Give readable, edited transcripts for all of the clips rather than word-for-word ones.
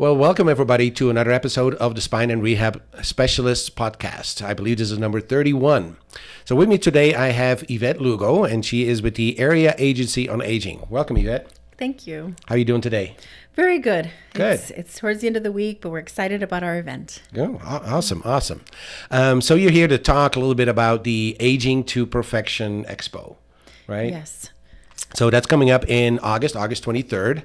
Well, welcome everybody to another episode of the Spine and Rehab Specialists podcast. I believe this is number 31. So with me today, I have Yvette Lugo, and she is with the Area Agency on Aging. Welcome, Yvette. Thank you. How are you doing today? Very good. Good. It's towards the end of the week, but we're excited about our event. Oh, awesome. So you're here to talk a little bit about the Aging to Perfection Expo, right? Yes. So that's coming up in August 23rd.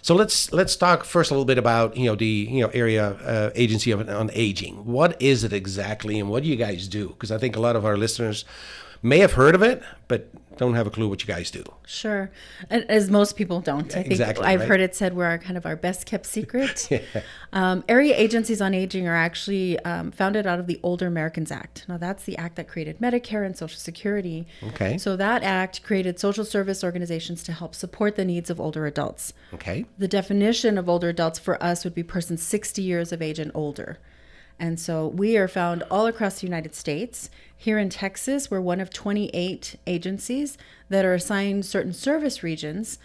So let's talk first a little bit about the Area Agency on Aging. What is it exactly, and what do you guys do? Because I think a lot of our listeners may have heard of it, but don't have a clue what you guys do. Sure. As most people don't. I think exactly, I've right? heard it said we're kind of our best kept secret. Yeah. Area Agencies on Aging are actually founded out of the Older Americans Act. Now, that's the act that created Medicare and Social Security. Okay. So that act created social service organizations to help support the needs of older adults. Okay. The definition of older adults for us would be persons 60 years of age and older. And so we are found all across the United States. Here in Texas, we're one of 28 agencies that are assigned certain service regions.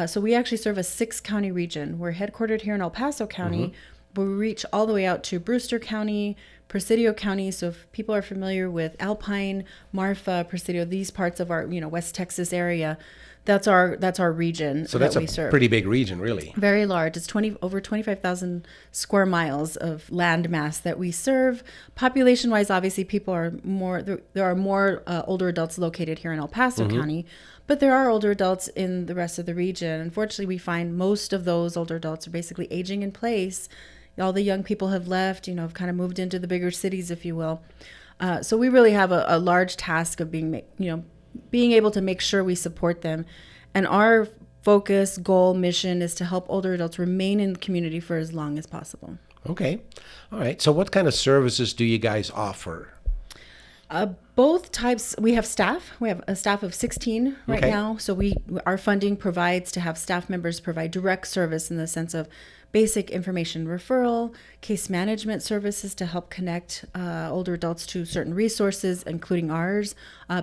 So we actually serve a 6-county region. We're headquartered here in El Paso County, but we reach all the way out to Brewster County, Presidio County. So if people are familiar with Alpine, Marfa, Presidio, these parts of our West Texas area, that's our region. So that's that we serve. Pretty big region, really. Very large. It's over 25,000 square miles of land mass that we serve. Population-wise, obviously, there are more older adults located here in El Paso County, but there are older adults in the rest of the region. Unfortunately, we find most of those older adults are basically aging in place. All the young people have left, have kind of moved into the bigger cities, if you will. So we really have a large task of being able to make sure we support them. And our focus, goal, mission is to help older adults remain in the community for as long as possible. Okay. All right. So what kind of services do you guys offer? Both types. We have staff. We have a staff of 16 right Okay. now. So our funding provides to have staff members provide direct service in the sense of basic information referral, case management services to help connect older adults to certain resources, including ours,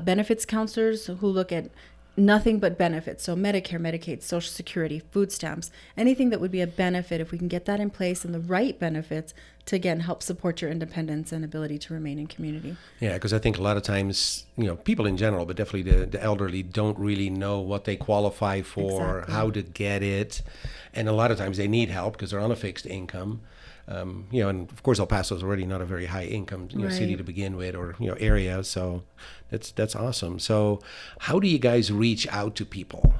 benefits counselors who look at nothing but benefits. So Medicare, Medicaid, Social Security, food stamps, anything that would be a benefit, if we can get that in place and the right benefits to, again, help support your independence and ability to remain in community. Yeah, because I think a lot of times, people in general, but definitely the elderly don't really know what they qualify for, Exactly. how to get it. And a lot of times they need help because they're on a fixed income. And of course El Paso is already not a very high income city Right. to begin with, or area. So that's awesome. So how do you guys reach out to people?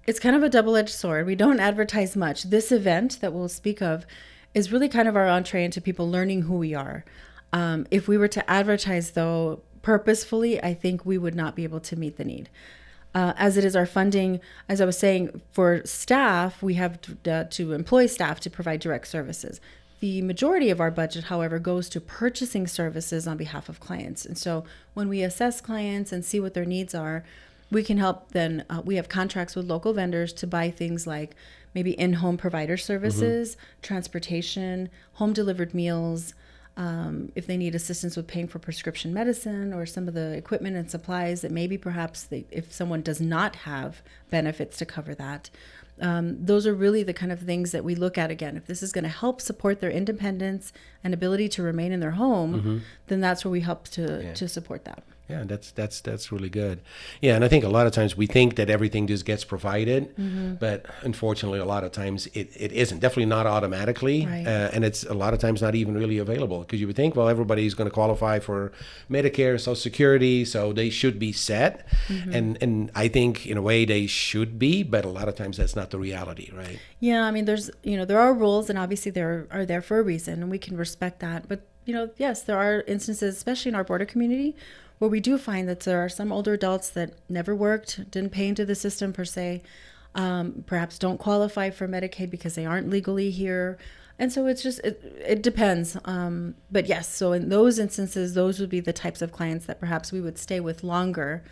It's kind of a double-edged sword. We don't advertise much. This event that we'll speak of is really kind of our entree into people learning who we are. If we were to advertise, though, purposefully, I think we would not be able to meet the need. As it is our funding, as I was saying, for staff, we have to employ staff to provide direct services. The majority of our budget, however, goes to purchasing services on behalf of clients. And so when we assess clients and see what their needs are, we can help then. We have contracts with local vendors to buy things like maybe in-home provider services, transportation, home-delivered meals, if they need assistance with paying for prescription medicine or some of the equipment and supplies that maybe perhaps if someone does not have benefits to cover that. Those are really the kind of things that we look at. Again, if this is going to help support their independence and ability to remain in their home, then that's where we help to support that. Yeah, that's really good. Yeah, and I think a lot of times we think that everything just gets provided, but unfortunately, a lot of times it isn't. Definitely not automatically, Right. And it's a lot of times not even really available because you would think, well, everybody's going to qualify for Medicare, Social Security, so they should be set, and I think in a way they should be, but a lot of times that's not the reality, right? Yeah, I mean, there are rules, and obviously they are there for a reason, and we can respect that. But yes, there are instances, especially in our border community, where we do find that there are some older adults that never worked, didn't pay into the system per se, perhaps don't qualify for Medicaid because they aren't legally here. And so it's just, it depends. But yes, so in those instances, those would be the types of clients that perhaps we would stay with longer.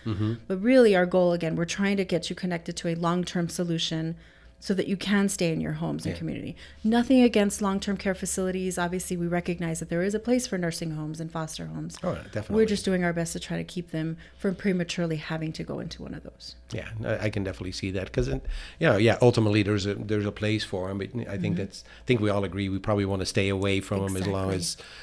But really our goal, again, we're trying to get you connected to a long-term solution so that you can stay in your homes and community. Nothing against long-term care facilities. Obviously, we recognize that there is a place for nursing homes and foster homes. Oh, definitely. We're just doing our best to try to keep them from prematurely having to go into one of those. Yeah, I can definitely see that because, ultimately there's a place for them. But I think I think we all agree we probably want to stay away from them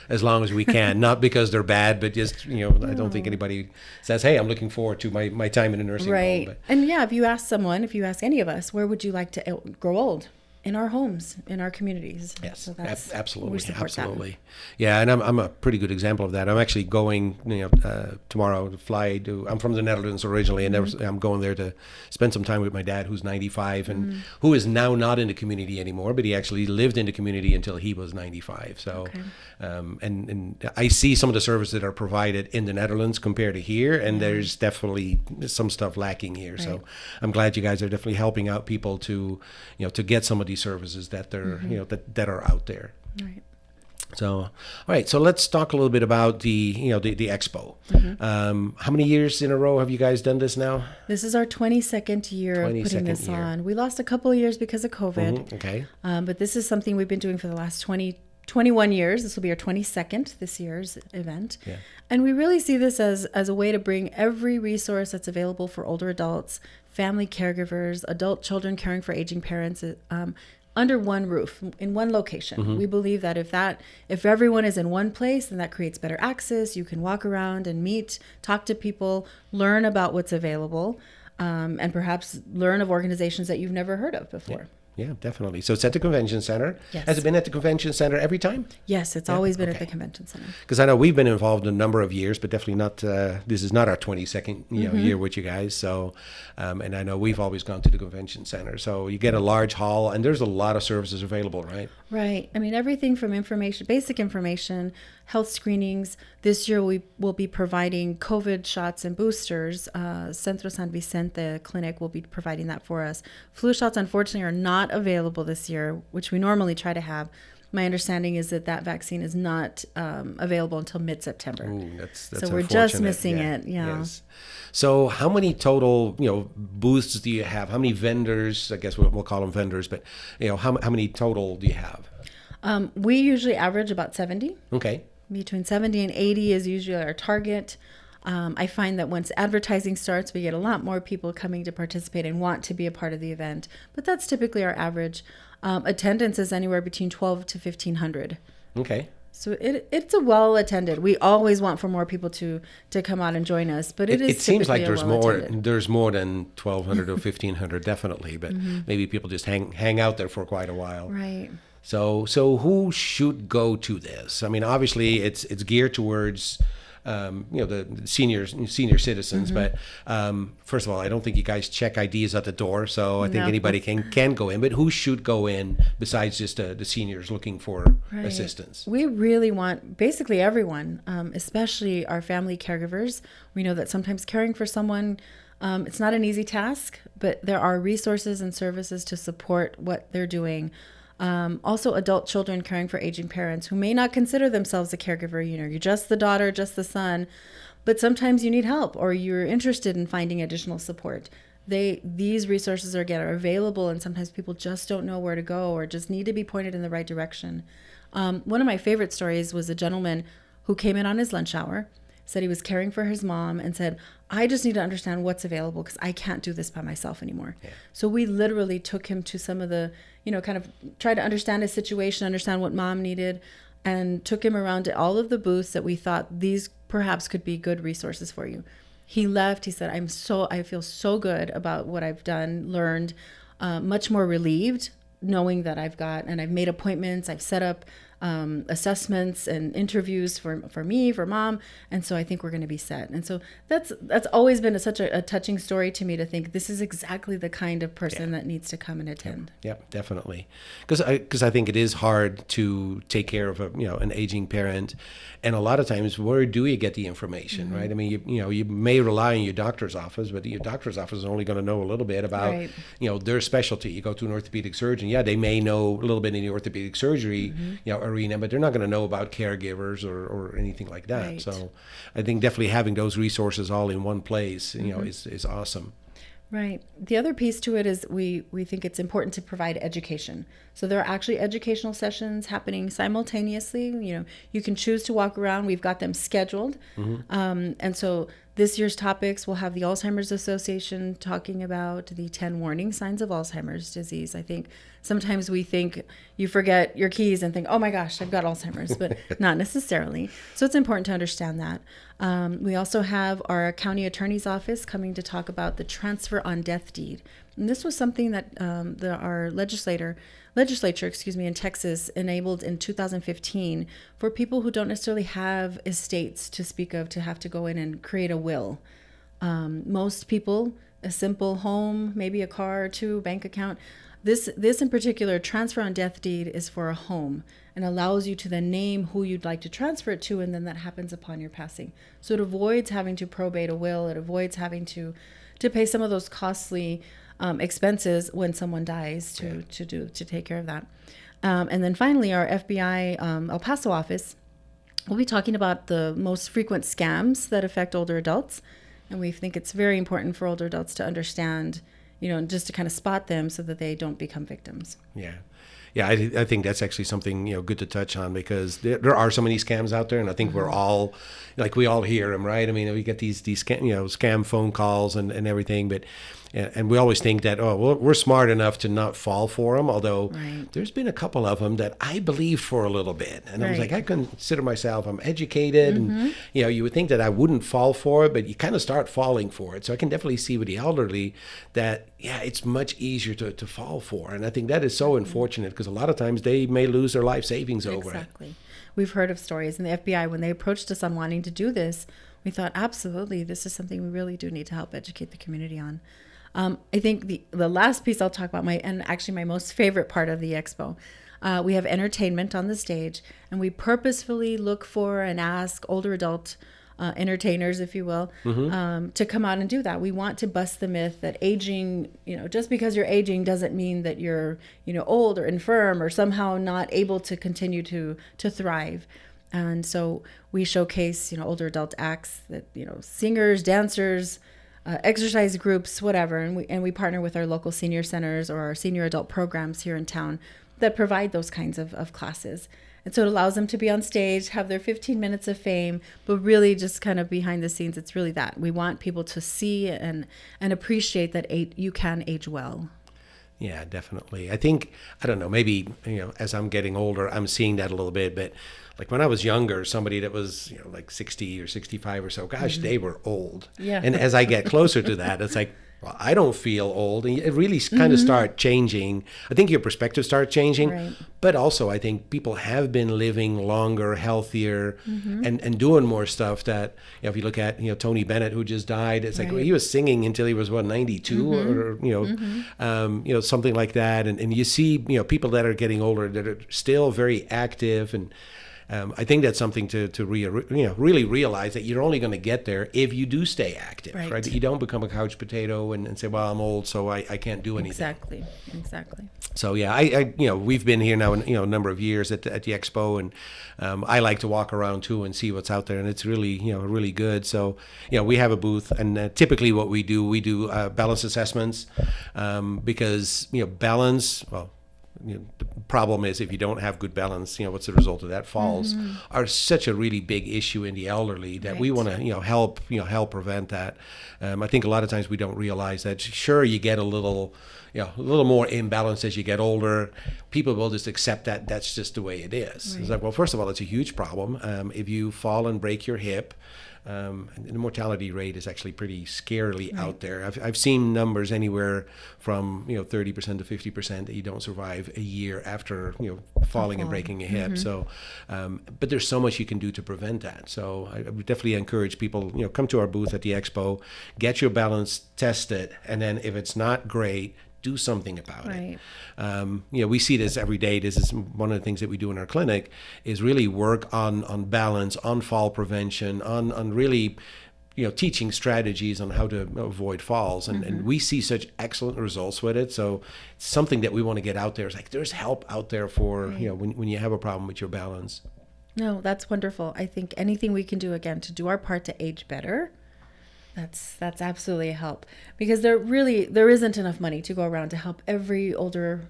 as long as we can. Not because they're bad, but just I don't think anybody says, "Hey, I'm looking forward to my time in a nursing home." But, and if you ask any of us, where would you like to grow old? In our homes, in our communities. Yes, so absolutely, we support absolutely. That. Yeah, and I'm a pretty good example of that. I'm actually going, tomorrow to fly to. I'm from the Netherlands originally, and I'm going there to spend some time with my dad, who's 95, and who is now not in the community anymore, but he actually lived in the community until he was 95. So, and I see some of the services that are provided in the Netherlands compared to here, and there's definitely some stuff lacking here. Right. So, I'm glad you guys are definitely helping out people to get some of these services that they're that are out there. Right. So, all right. So let's talk a little bit about the expo. How many years in a row have you guys done this now? This is our 22nd year of putting this on. We lost a couple of years because of COVID. Okay. But this is something we've been doing for the last 21 years. This will be our 22nd this year's event. Yeah. And we really see this as a way to bring every resource that's available for older adults, family caregivers, adult children caring for aging parents, under one roof in one location. We believe that if everyone is in one place, then that creates better access. You can walk around and meet, talk to people, learn about what's available, and perhaps learn of organizations that you've never heard of before. Yeah, definitely. So it's at the convention center. Yes. Has it been at the convention center every time? Yes, it's always been at the convention center. Because I know we've been involved in a number of years, but definitely not. This is not our 22nd year with you guys. So, and I know we've always gone to the convention center. So you get a large hall, and there's a lot of services available, right? Right. I mean, everything from basic information, health screenings. This year we will be providing COVID shots and boosters. Centro San Vicente Clinic will be providing that for us. Flu shots, unfortunately, are not available this year, which we normally try to have. My understanding is that vaccine is not available until mid-September. Ooh, that's so we're just missing it. Yeah. Yes. So how many total booths do you have? How many vendors? I guess we'll call them vendors, but how many total do you have? We usually average about 70. Okay. Between 70 and 80 is usually our target. I find that once advertising starts, we get a lot more people coming to participate and want to be a part of the event. But that's typically our average. Attendance is anywhere between 12 to 1,500. Okay. So it's a well attended. We always want for more people to come out and join us, but it seems like there's more than 1,200 or 1,500 definitely, but maybe people just hang out there for quite a while. Right. So who should go to this? I mean, obviously it's geared towards the senior citizens, but first of all, I don't think you guys check IDs at the door, so I think anybody can go in. But who should go in besides just the seniors looking for assistance? We really want basically everyone, especially our family caregivers. We know that sometimes caring for someone, it's not an easy task, but there are resources and services to support what they're doing. Also adult children caring for aging parents who may not consider themselves a caregiver. You're just the daughter, just the son, but sometimes you need help or you're interested in finding additional support. These resources are available, and sometimes people just don't know where to go or just need to be pointed in the right direction. One of my favorite stories was a gentleman who came in on his lunch hour, said he was caring for his mom, and said, I just need to understand what's available because I can't do this by myself anymore. Yeah. So we literally took him to some of the, kind of try to understand his situation, understand what mom needed, and took him around to all of the booths that we thought these perhaps could be good resources for you. He left, he said, I feel so good about what I've done, learned, much more relieved knowing that I've made appointments, I've set up assessments and interviews for me, for mom, and so I think we're going to be set. And so that's always been such a touching story to me to think this is exactly the kind of person that needs to come and attend. Yeah, definitely. Because I think it is hard to take care of an aging parent, and a lot of times where do you get the information, right? I mean, you may rely on your doctor's office, but your doctor's office is only going to know a little bit about their specialty. You go to an orthopedic surgeon, they may know a little bit in the orthopedic surgery arena, but they're not going to know about caregivers or anything like that. Right. So I think definitely having those resources all in one place, is awesome. Right. The other piece to it is we think it's important to provide education. So there are actually educational sessions happening simultaneously. You know, you can choose to walk around. We've got them scheduled. And so this year's topics will have the Alzheimer's Association talking about the 10 warning signs of Alzheimer's disease. I think sometimes we think you forget your keys and think, oh my gosh, I've got Alzheimer's, but not necessarily. So it's important to understand that. We also have our county attorney's office coming to talk about the transfer on death deed. And this was something that our legislature, in Texas enabled in 2015 for people who don't necessarily have estates to speak of to have to go in and create a will. Most people, a simple home, maybe a car or two, bank account. This in particular, transfer on death deed is for a home and allows you to then name who you'd like to transfer it to, and then that happens upon your passing. So it avoids having to probate a will. It avoids having to pay some of those costly expenses when someone dies to take care of that. And then finally, our FBI El Paso office will be talking about the most frequent scams that affect older adults. And we think it's very important for older adults to understand, you know, just to kind of spot them so that they don't become victims. Yeah. Yeah, I think that's actually something, you know, good to touch on, because there are so many scams out there, and I think we're all, like, we all hear them, right? I mean, we get these scam phone calls and everything, but and we always think that, oh, well, we're smart enough to not fall for them, although there's been a couple of them that I believed for a little bit, and I was like, I consider myself, I'm educated, and you know, you would think that I wouldn't fall for it, but you kind of start falling for it. So I can definitely see with the elderly that, yeah, it's much easier to fall for, and I think that is so unfortunate, because a lot of times they may lose their life savings over it. Exactly. We've heard of stories in the FBI when they approached us on wanting to do this. We thought, absolutely, this is something we really do need to help educate the community on. I think the last piece I'll talk about, and actually my most favorite part of the expo, we have entertainment on the stage, and we purposefully look for and ask older adult entertainers, if you will, to come out and do that. We want to bust the myth that aging, you know, just because you're aging doesn't mean that you're, you know, old or infirm or somehow not able to continue to thrive. And so we showcase, you know, older adult acts that, you know, singers, dancers, exercise groups, whatever, and we partner with our local senior centers or our senior adult programs here in town that provide those kinds of classes. And so it allows them to be on stage, have their 15 minutes of fame, but really just kind of behind the scenes, it's really that. We want people to see and appreciate that you can age well. Yeah, definitely. I think, I don't know, maybe, you know, as I'm getting older, I'm seeing that a little bit, but like when I was younger, somebody that was, you know, like 60 or 65 or so, gosh, they were old. Yeah. And as I get closer to that, it's like, well, I don't feel old. And it really kind of start changing. I think your perspective starts changing, but also I think people have been living longer, healthier, and doing more stuff that, you know, if you look at, you know, Tony Bennett, who just died, it's like, well, he was singing until he was, 92 or, you know, something like that. And you see, you know, people that are getting older that are still very active, and I think that's something to really realize that you're only going to get there if you do stay active, right? That you don't become a couch potato and say, well, I'm old, so I can't do anything. Exactly. So yeah, I you know, we've been here now, a number of years at the expo, and I like to walk around too and see what's out there, and it's really, really good. So, you know, we have a booth, and typically what we do balance assessments, because, you know, balance, well, you know, the problem is if you don't have good balance, you know, what's the result of that? Falls are such a really big issue in the elderly that we want to, help prevent that. I think a lot of times we don't realize that. Sure, you get a little more imbalance as you get older. People will just accept that that's just the way it is. It's like, well, first of all, it's a huge problem. If you fall and break your hip, the mortality rate is actually pretty scarily out there. I've seen numbers anywhere from 30% to 50% that you don't survive a year after falling and breaking a hip. So, but there's so much you can do to prevent that. So I would definitely encourage people, come to our booth at the expo, get your balance tested, and then if it's not great, do something about it. We see this every day. This is one of the things that we do in our clinic, is really work on balance, on fall prevention, on really, teaching strategies on how to avoid falls. And we see such excellent results with it. So it's something that we want to get out there. It's like there's help out there for, when you have a problem with your balance. No, that's wonderful. I think anything we can do, again, to do our part to age better That's absolutely a help, because there isn't enough money to go around to help every older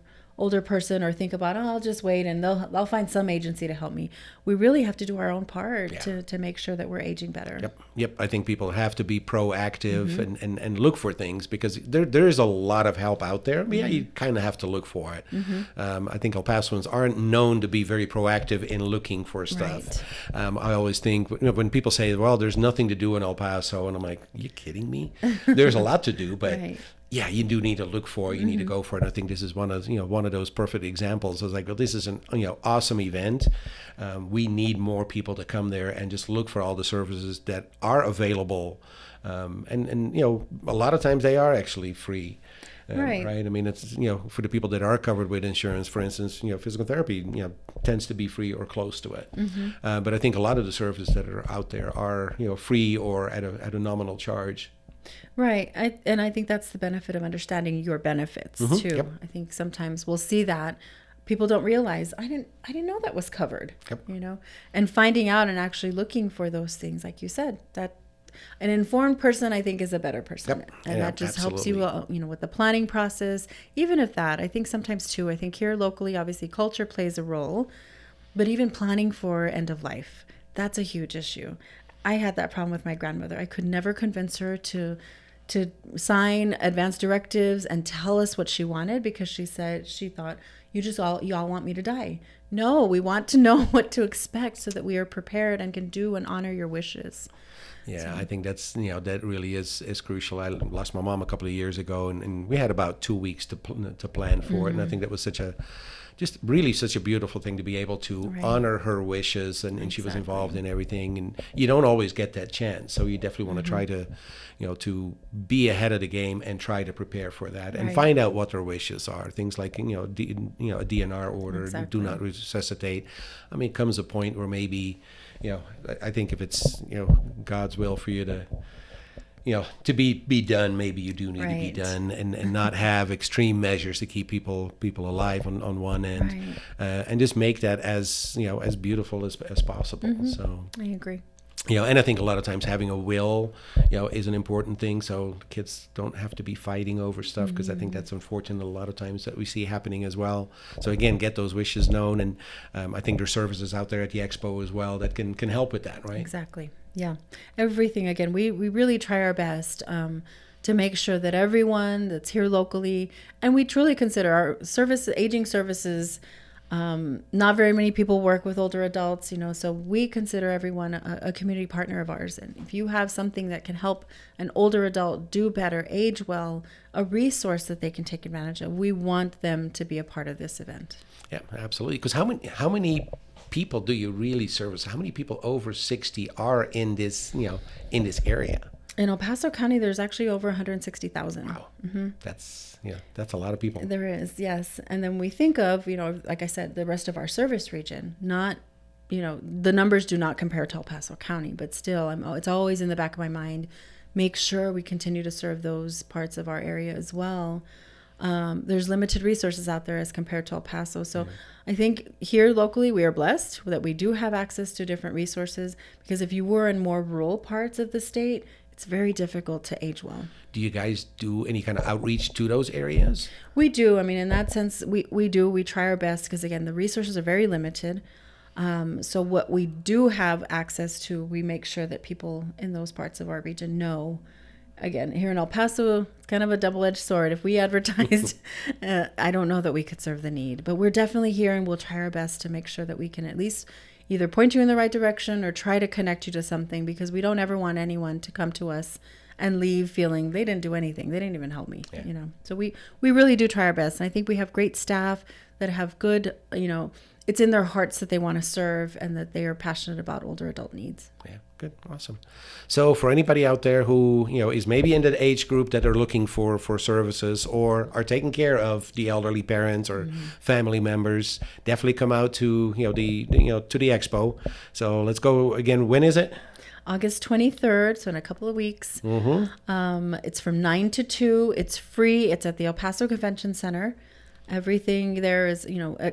person, or think about, oh, I'll just wait and they'll find some agency to help me. We really have to do our own part to make sure that we're aging better. Yep. I think people have to be proactive and look for things, because there is a lot of help out there. Yeah, you kind of have to look for it. I think El Pasoans aren't known to be very proactive in looking for stuff. Right. I always think, when people say, well, there's nothing to do in El Paso, and I'm like, are you kidding me? There's a lot to do, but right. Yeah, you do need to look for it. You need to go for it. And I think this is one of those perfect examples. I was like, well, this is an awesome event. We need more people to come there and just look for all the services that are available. And a lot of times they are actually free. Right. I mean, it's, for the people that are covered with insurance, for instance, physical therapy, tends to be free or close to it. But I think a lot of the services that are out there are, free or at a nominal charge. Right. I think that's the benefit of understanding your benefits too. Yep. I think sometimes we'll see that people don't realize, I didn't know that was covered. Yep. And finding out and actually looking for those things, like you said, that an informed person, I think, is a better person. Yep. And that just helps you, with the planning process. Even if that, I think sometimes too, I think here locally, obviously culture plays a role, but even planning for end of life, that's a huge issue. I had that problem with my grandmother. I could never convince her to sign advance directives and tell us what she wanted, because she thought, y'all want me to die. No, we want to know what to expect so that we are prepared and can do and honor your wishes. Yeah, so. I think that's, that really is crucial. I lost my mom a couple of years ago, and we had about 2 weeks to plan for it. And I think that was such a beautiful thing to be able to honor her wishes, and she was involved in everything, and you don't always get that chance. So you definitely want to try to, to be ahead of the game and try to prepare for that and find out what their wishes are. Things like, a DNR order, do not resuscitate. I mean, it comes a point where maybe, I think if it's, God's will for you to, to be done, maybe you do need to be done, and not have extreme measures to keep people alive on one end, and just make that as beautiful as possible. So I agree. And I think a lot of times having a will, is an important thing, so kids don't have to be fighting over stuff, because I think that's unfortunate a lot of times that we see happening as well. So again, get those wishes known, and I think there's services out there at the expo as well that can help with that, right? Exactly. Yeah. Everything, again, we really try our best to make sure that everyone that's here locally, and we truly consider our aging services, not very many people work with older adults, so we consider everyone a community partner of ours. And if you have something that can help an older adult do better, age well, a resource that they can take advantage of, we want them to be a part of this event. Yeah, absolutely. Because how many people do you really service? How many people over 60 are in this area? In El Paso County, there's actually over 160,000. Wow. That's a lot of people. There is, yes. And then we think of, like I said, the rest of our service region, not, the numbers do not compare to El Paso County, but still, it's always in the back of my mind, make sure we continue to serve those parts of our area as well. There's limited resources out there as compared to El Paso. So I think here locally we are blessed that we do have access to different resources, because if you were in more rural parts of the state, it's very difficult to age well. Do you guys do any kind of outreach to those areas? We do. I mean, in that sense, we do. We try our best, because again, the resources are very limited. So what we do have access to, we make sure that people in those parts of our region know. Again, here in El Paso, kind of a double-edged sword. If we advertised, I don't know that we could serve the need. But we're definitely here, and we'll try our best to make sure that we can at least either point you in the right direction or try to connect you to something, because we don't ever want anyone to come to us and leave feeling they didn't do anything. They didn't even help me, So we really do try our best. And I think we have great staff that have good, it's in their hearts that they want to serve and that they are passionate about older adult needs. Yeah. Good. Awesome. So for anybody out there who, is maybe in the age group that are looking for services or are taking care of the elderly parents or family members, definitely come out to, to the expo. So let's go again. When is it? August 23rd, so in a couple of weeks. It's from 9 to 2. It's free. It's at the El Paso Convention Center. Everything there is,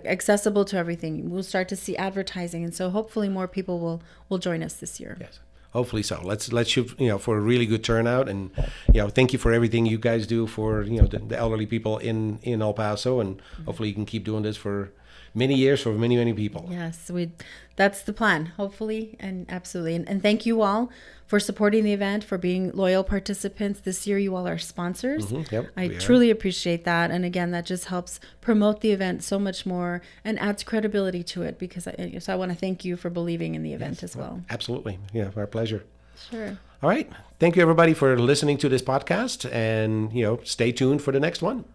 accessible to everything. We'll start to see advertising, and so hopefully more people will join us this year. Yes. Hopefully so. Let's shoot, for a really good turnout, and thank you for everything you guys do for the elderly people in El Paso, and hopefully you can keep doing this for many years for many, many people. Yes, that's the plan, hopefully, and absolutely. And thank you all for supporting the event, for being loyal participants. This year, you all are sponsors. Yep, I truly appreciate that. And again, that just helps promote the event so much more and adds credibility to it, because so I want to thank you for believing in the event as well. Absolutely. Yeah, our pleasure. Sure. All right. Thank you, everybody, for listening to this podcast, and stay tuned for the next one.